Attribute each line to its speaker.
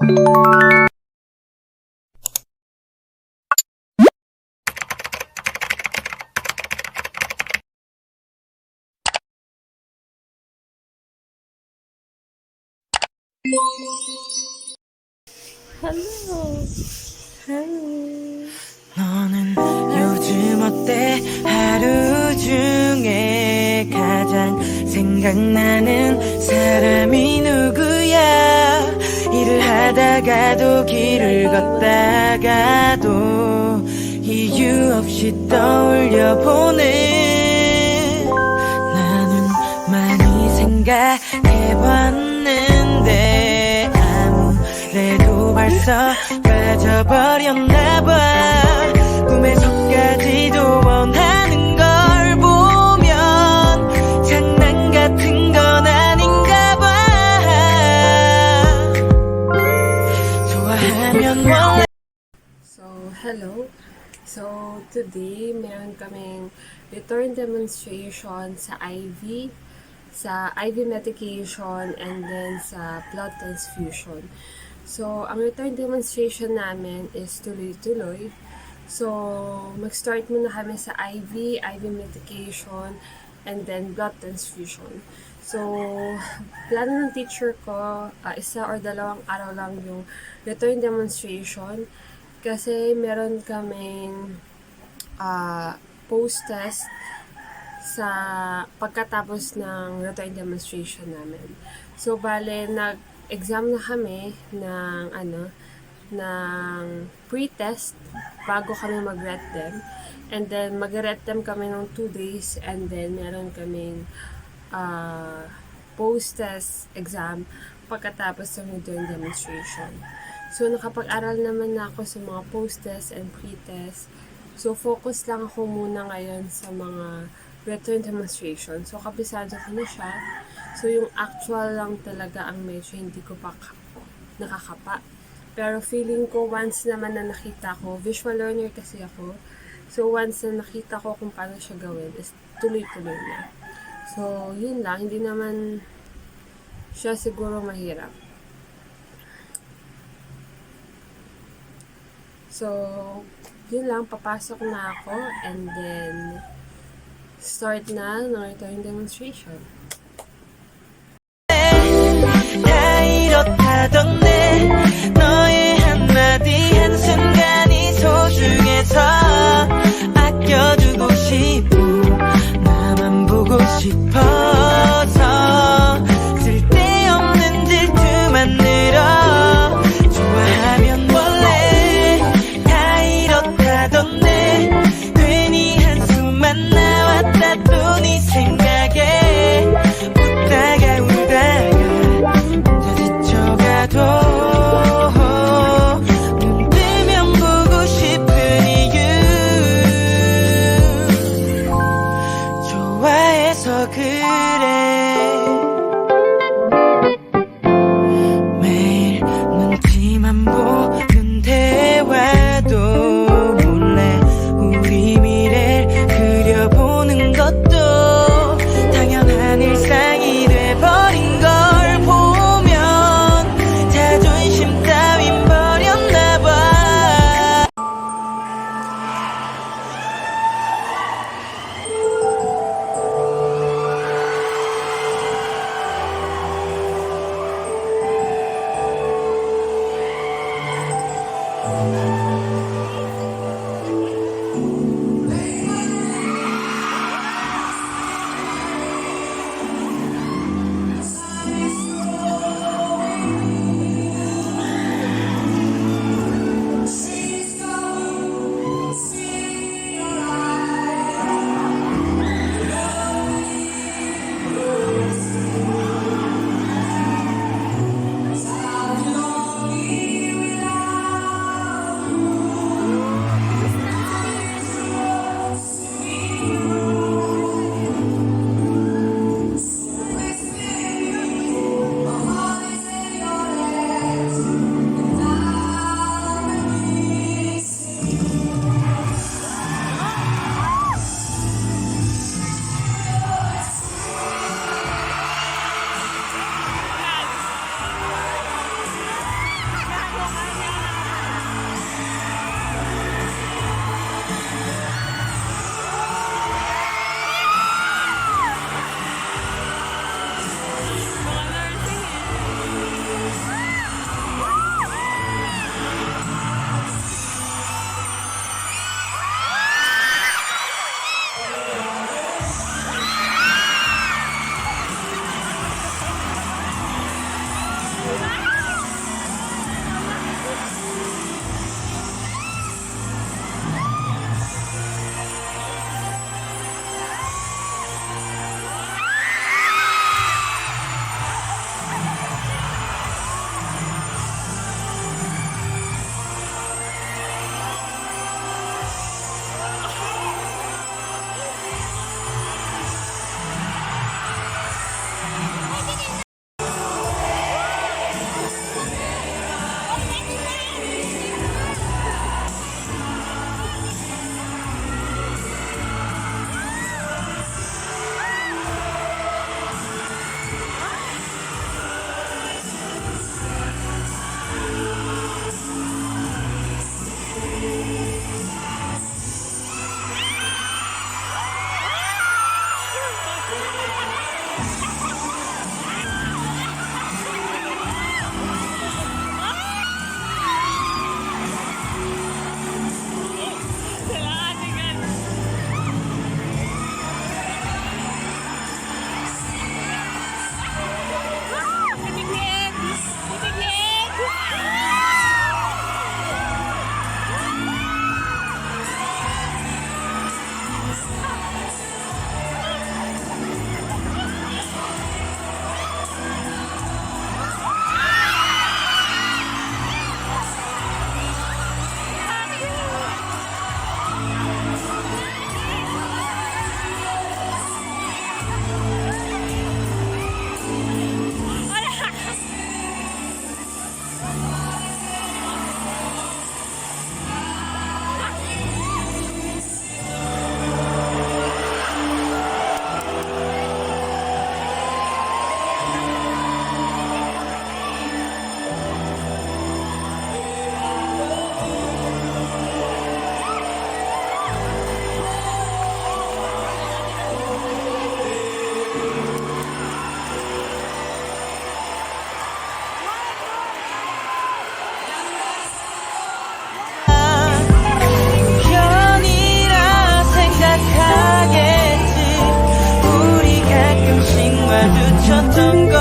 Speaker 1: Hello. Hello.
Speaker 2: 너는 요즘 어때? 하루 중에 가장 생각나는 사람이 누구야? 일을 하다가도 길을 걷다가도 이유 없이 떠올려보는 나는 많이 생각해봤는데 아무래도 벌써 빠져버렸나봐. 꿈에서까지도 원하는 걸 보면 장난 같은 건 아닌가봐. 좋아하면 원래.
Speaker 1: So, hello. So, today, meron kaming return demonstration sa IV medication, and then sa blood transfusion. So, ang return demonstration namin is tuloy-tuloy. So, mag-start muna kami sa IV medication, and then blood transfusion. So, plano ng teacher ko, isa or dalawang araw lang yung return demonstration. Kasi meron kaming post-test sa pagkatapos ng return demonstration namin. So, bale, nag-exam na kami ng pre-test bago kami mag-retdem. And then, mag-retdem kami ng 2 days, and then meron kaming post-test exam pagkatapos ng return demonstration. So, nakapag-aral naman na ako sa mga post-test and pre-test. So, focus lang ako muna ngayon sa mga return demonstration. So, kabisado ko na siya. So, yung actual lang talaga ang medyo hindi ko pa nakakapa. Pero feeling ko, once naman na nakita ko, visual learner kasi ako. So, once na nakita ko kung paano siya gawin, is tuloy-tuloy na. So, yun lang. Hindi naman siya siguro mahirap. So, yun lang, papasok na ako, and then start na ng return demonstration.
Speaker 2: 다 이렇다던데 너의 한마디 한순간이 소중해서 아껴두고 싶고 나만 보고 싶어서 쓸데없는 질투만 늘어. 좋아하면 원래 다 이렇다던데 괜히 한숨만 나왔다 또 네 생각에 웃다가 지쳐가도 눈 뜨면 보고 싶은 이유 좋아해서 그래. 매일 눈치만 보는 대화도 몰래 우리 미래를 그려보는 것도 당연한 일상이 돼버린 걸 보면 자존심 따윈 버렸나봐. 마주쳤던